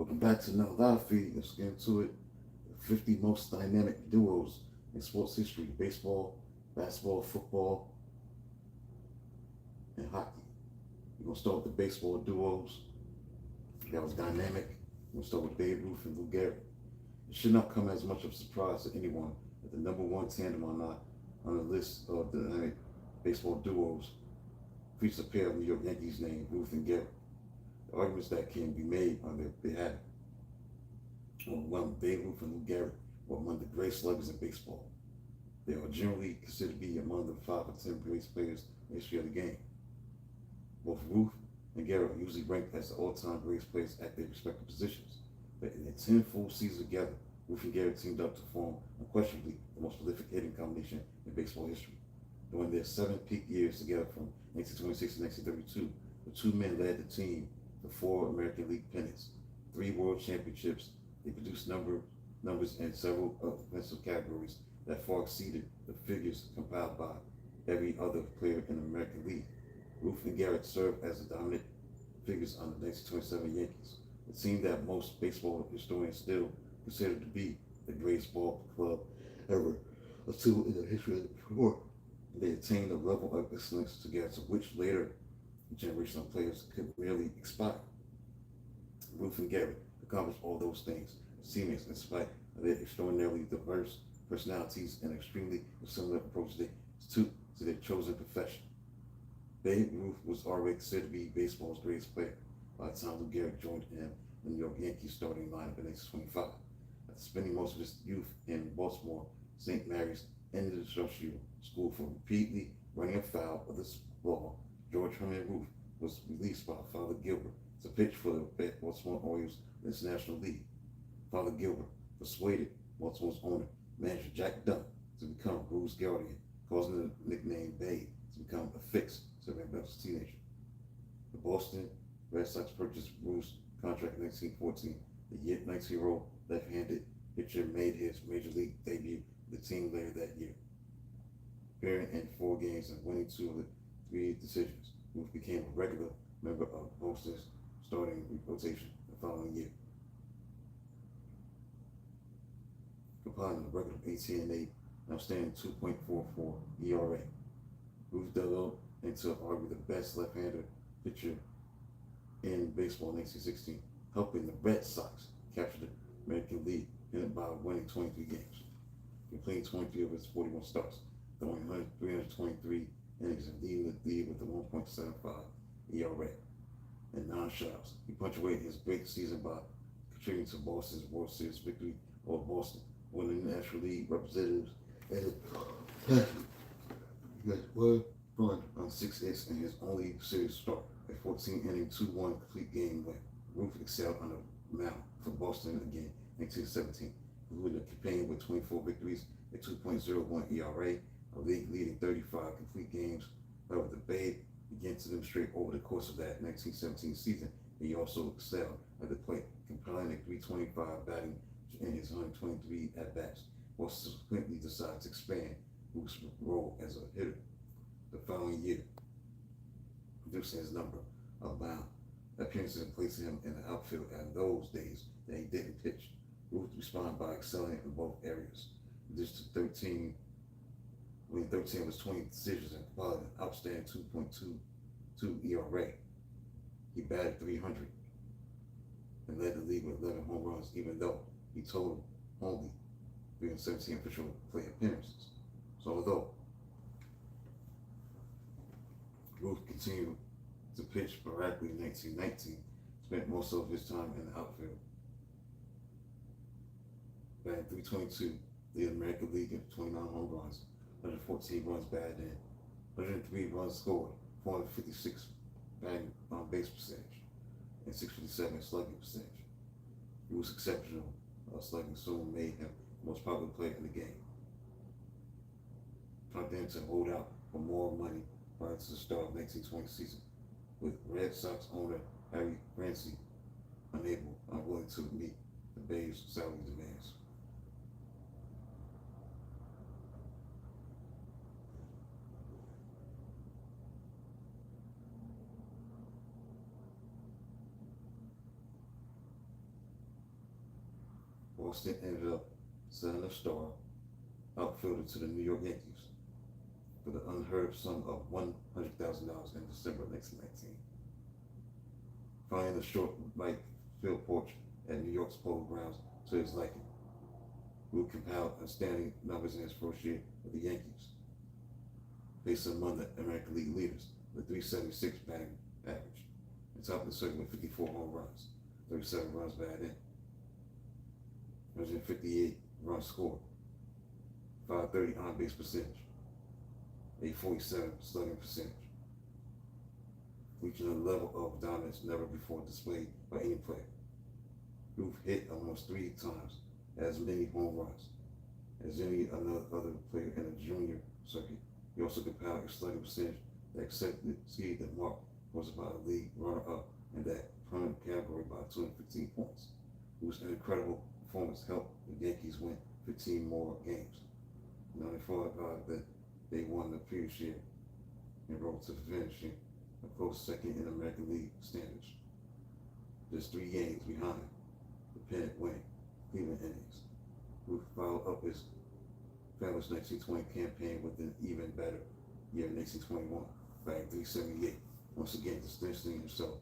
Welcome back to another live feed. Let's get into it. 50 most dynamic duos in sports history: baseball, basketball, football, and hockey. We're going to start with the baseball duos. That was dynamic. We're going to start with Babe Ruth and Lou Gehrig. It should not come as much of a surprise to anyone that the number one tandem on the list of dynamic baseball duos features a pair of New York Yankees named Ruth and Gehrig. The arguments that can be made on their behalf one Babe Ruth and Lou Gehrig were among the greatest sluggers in baseball. They are generally considered to be among the 5 or 10 greatest players in the history of the game. Both Ruth and Gehrig are usually ranked as the all-time greatest players at their respective positions. But in their 10 full seasons together, Ruth and Gehrig teamed up to form unquestionably the most prolific hitting combination in baseball history. During their 7 peak years together from 1926 to 1932, the two men led the team to 4 American League pennants, 3 world championships. They produced numbers in several offensive categories that far exceeded the figures compiled by every other player in the American League. Ruth and Gehrig served as the dominant figures on the 1927 Yankees, a team that most baseball historians still consider to be the greatest ball club ever, until in the history of the sport they attained a level of excellence together to which later generation of players could merely aspire. Ruth and Gehrig accomplished all those things as teammates in spite of their extraordinarily diverse personalities and extremely similar approaches to their chosen profession. Babe Ruth was already considered to be baseball's greatest player by the time Lou Gehrig joined him in the New York Yankees starting lineup in 1925. After spending most of his youth in Baltimore, St. Mary's Industrial School for repeatedly running afoul of the law, George Herman Ruth was released by Father Gilbert to pitch for the Baltimore Orioles in the National League. Father Gilbert persuaded Baltimore's owner, manager Jack Dunn, to become Ruth's guardian, causing the nickname Babe to become affixed to the rebellious teenager. The Boston Red Sox purchased Ruth's contract in 1914. The 19-year-old left-handed pitcher made his major league debut with the team later that year, appearing in 4 games and winning 2 of the 3 decisions. Ruth became a regular member of Boston's starting rotation the following year, compiling a record of 18 and 8, outstanding 2.44 ERA. Ruth developed into arguably the best left-handed pitcher in baseball in 1916, helping the Red Sox capture the American League pennant by winning 23 games, completing 23 of his 41 starts, throwing 323 innings and leading the league with a 1.75 ERA and 9 shutouts. He punctuated his great season by contributing to Boston's World Series victory over Boston, winning the National League representatives and he got 1 run on 6 hits in his only series start, a 14-inning 2-1 complete game win. Ruth excelled on the mound for Boston again in 1917, including a campaign with 24 victories, a 2.01 ERA, a league-leading 35 complete games. However, the Babe began to demonstrate over the course of that 1917 season that he also excelled at the plate, compiling a 325 batting in his 123 at-bats. Boston subsequently decided to expand Ruth's role as a hitter the following year, reducing his number of mound appearances and placing him in the outfield. In those days that he didn't pitch, Ruth responded by excelling in both areas. Reduced to 13, winning 13 of his 20 decisions and compiling an outstanding 2.22 ERA. He batted 300 and led the league with 11 home runs, even though he totaled only 317 official plate appearances. So although Ruth continued to pitch sporadically in 1919, spent most of his time in the outfield, batting 322, leading the American League in 29 home runs, 114 runs batted in, 103 runs scored, 456 batting on base percentage, and 657 slugging percentage. He was exceptional slugging, soon made him the most popular player in the game. Prompted him to hold out for more money prior to the start of the 1920 season, with Red Sox owner Harry Ramsey unwilling to meet the Babe's salary demands. Boston ended up selling a star outfielder to the New York Yankees for the unheard sum of $100,000 in December 1919. Finding the short right field porch at New York's Polo Grounds to his liking, Ruth compiled outstanding numbers in his first year with the Yankees, placing among the American League leaders with .376 batting average, and top of the circuit with 54 home runs, 37 runs batted in, 158 runs scored, 530 on base percentage, 847 slugging percentage, reaching a level of dominance never before displayed by any player. Ruth hit almost 3 times as many home runs as any other player in the junior circuit. He also compiled a slugging percentage that exceeded the mark was about a league runner-up in that prime category by 215 points. Ruth's incredible performance helped the Yankees win 15 more games. 94 that they won the previous year and rose to finishing a close second in American League standards. Just 3 games behind the pennant winning Cleveland Indians. Ruth followed up his fabulous 1920 campaign with an even better year in 1921, batting .378, once again distancing himself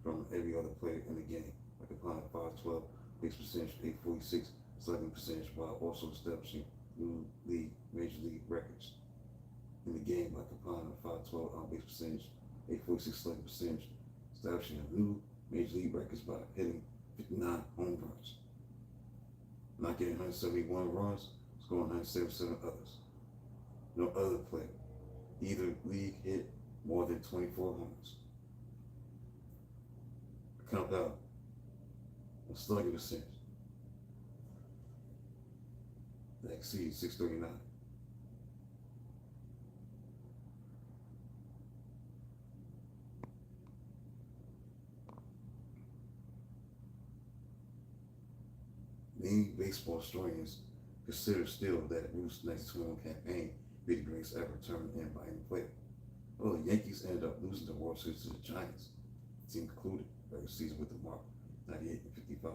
from every other player in the game, like applying 512 base percentage, 846 slugging percentage, while also establishing new major league records in the game by compiling a 512 on base percentage, 846 slugging percentage, establishing a new major league records by hitting 59 home runs, not getting 171 runs, scoring 177 others. No other player, either league, hit more than 24 homers. Compound a slugging percentage that exceeds 639. Many baseball historians consider still that Ruth's 1921 campaign be the greatest ever turned in by any player. Although the Yankees ended up losing the World Series to the Giants, the team concluded the season with the mark 98-55,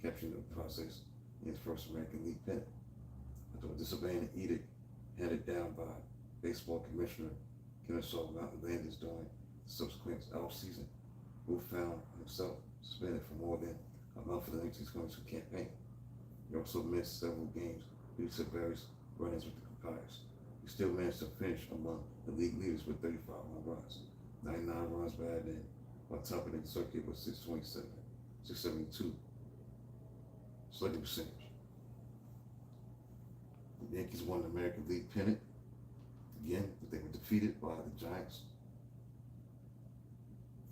capturing the process in his first American League pennant. After disobeying an edict handed down by baseball commissioner Kennesaw Mountain Landis during the subsequent off-season, Ruth found himself suspended for more than a month for the 1922 campaign. He also missed several games due to various run-ins with the umpires. He still managed to finish among the league leaders with 35 home runs, 99 runs batted in, while topping the circuit with 627, 672 slugging percentage. The Yankees won the American League pennant again, but they were defeated by the Giants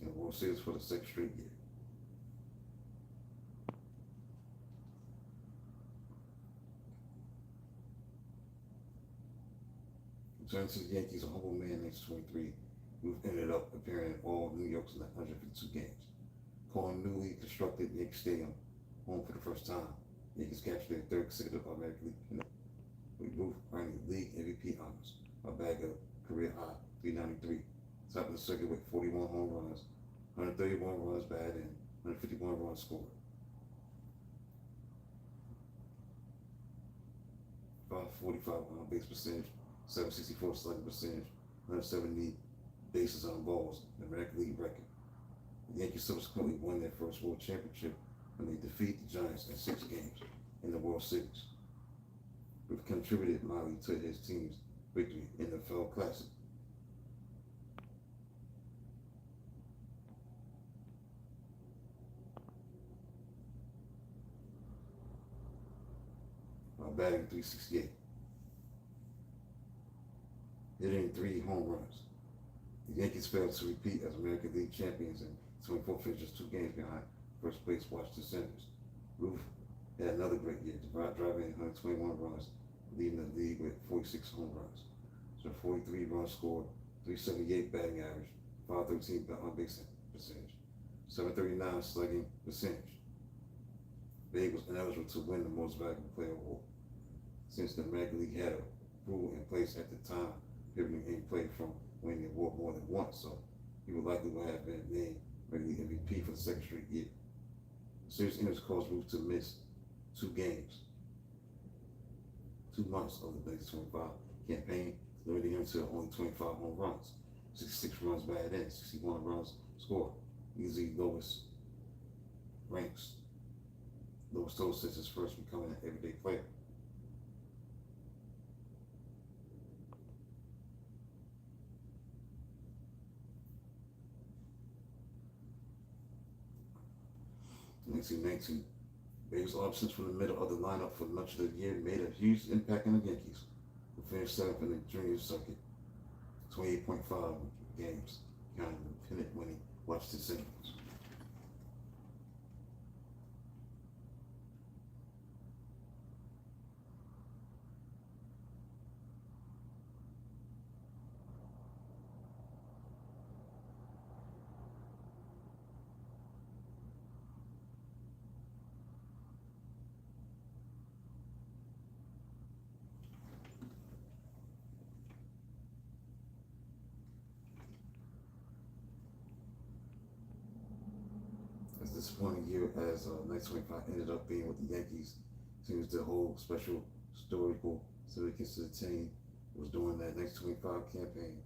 in the World Series for the second straight year. Returning to the Yankees, a humble man in 1923, Ruth ended up appearing in all New York's 152 games. Calling newly constructed Yankee Stadium home for the first time, Yankees captured their third consecutive American League pennant, with Ruth earning league MVP honors, a bag of career high .393, topping the circuit with 41 home runs, 131 runs batted in, 151 runs scored. 545 on base percentage, 764 slugging percentage, 170 bases on balls, the American League record. The Yankees subsequently won their first World Championship when they defeated the Giants in 6 games in the World Series. Ruth contributed mightily to his team's victory in the Fall Classic. While batting .368, hitting 3 home runs. The Yankees failed to repeat as American League champions and 24 finishes 2 games behind first place Washington Senators. Ruth had another great year, driving in 121 runs, leading the league with 46 home runs. So 43 runs scored, .378 batting average, 513 on base percentage, 739 slugging percentage. Babe was ineligible to win the Most Valuable Player award, since the American League had a rule in place at the time prohibiting any player from winning the award more than once, so he would likely have been named American League MVP for the second straight year. Serious injuries caused Ruth to miss 2 games, 2 months of the base 25 campaign, limiting him to only 25 home runs, 66 runs batted in, 61 runs scored. Easily lowest ranks, lowest total since his first becoming an everyday player. In 1919, Babe's absence from the middle of the lineup for much of the year made a huge impact on the Yankees, who finished 7th in the junior circuit, 28.5 games, counting the pennant winning Washington Senators. As disappointing year as 1925 ended up being with the Yankees, seems the whole special historical significance to the team was during that 1925 campaign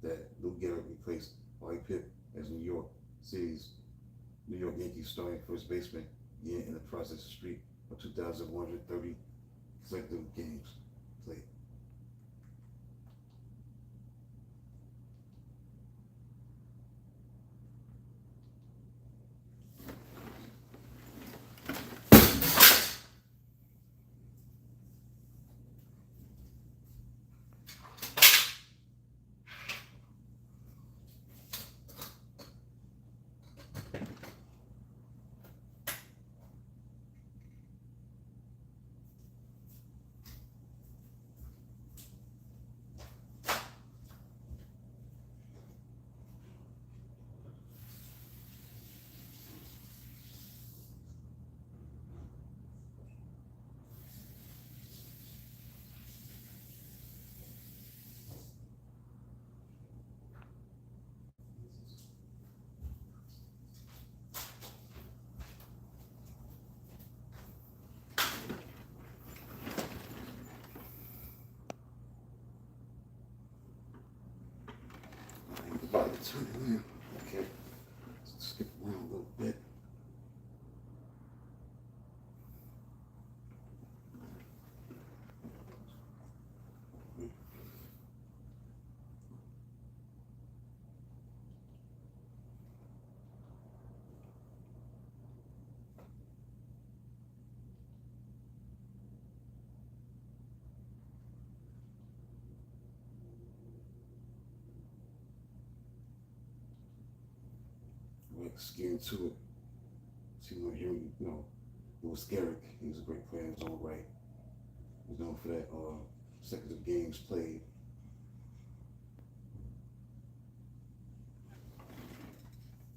that Lou Gehrig replaced Bobby Pitt as New York Yankees starting first baseman, again in the process streak of 2,130 consecutive games played. About to turn it in. Okay. Let's skip around a little bit. Let's get into it. See, when hearing, Lewis Gehrig, he was a great player in his own right. He's known for that consecutive games played.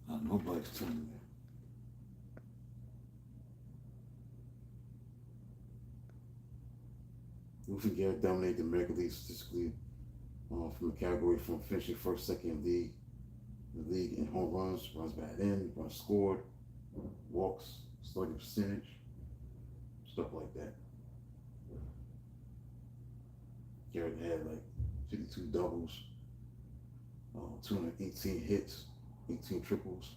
Nobody's telling me that. Luther Gehrig dominated the American League statistically from a category from finishing first, second in the league in home runs, runs batted in, runs scored, walks, slugging percentage, stuff like that. Gehrig had like 52 doubles, 218 hits, 18 triples.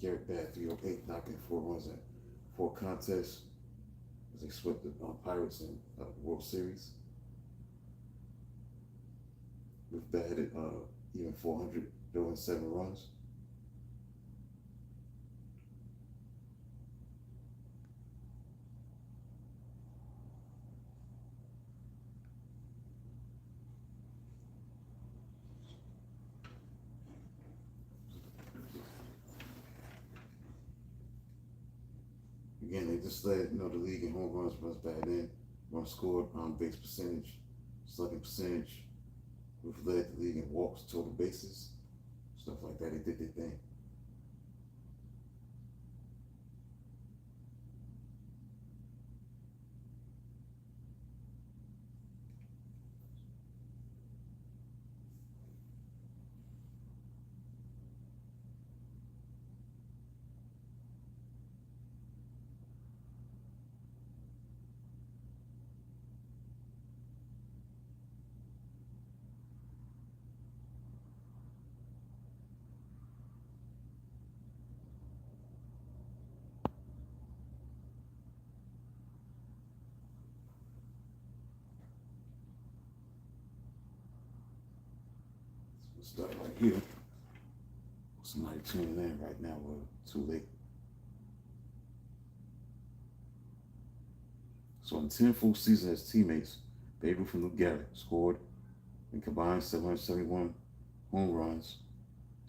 Gehrig batted 308, knocking 4 runs in 4 contests as they swept the Pirates in the World Series. With batted even 400, throwing 7 runs. Again, they just led the league in home runs, runs batted in, runs scored, on base percentage, slugging percentage. We've led the league in walks, total bases, stuff like that. They did their thing. We'll start right here. Somebody tuning in right now. We're too late. So in 10 full seasons as teammates, Babe Ruth and Lou Gehrig scored and combined 771 home runs,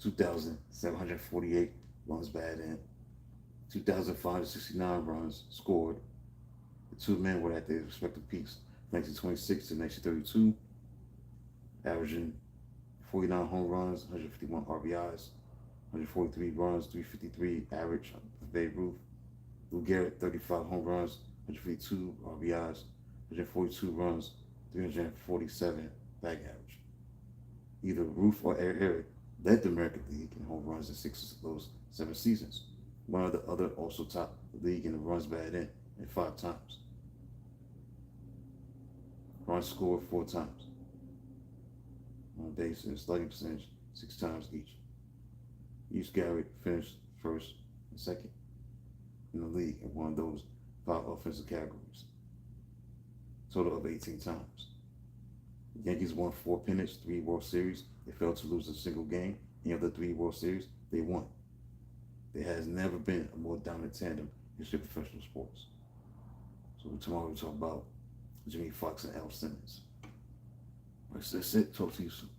2,748 runs batted in, 2,569 runs scored. The two men were at their respective peaks, 1926 to 1932, averaging 49 home runs, 151 RBIs, 143 runs, 353 average for Babe Ruth. Lou Gehrig, 35 home runs, 152 RBIs, 142 runs, 347 batting average. Either Ruth or Gehrig led the American League in home runs in 6 of those 7 seasons. One of the other also topped the league in the runs batted in 5 times. Runs scored 4 times. On base and slugging percentage 6 times each. Each Gehrig finished first and second in the league in one of those 5 offensive categories. Total of 18 times. The Yankees won 4 pennants, 3 World Series. They failed to lose a single game. Any of the 3 World Series, they won. There has never been a more dominant tandem in professional sports. So tomorrow we'll talk about Jimmy Foxx and Al Simmons. That's it. Talk to you soon.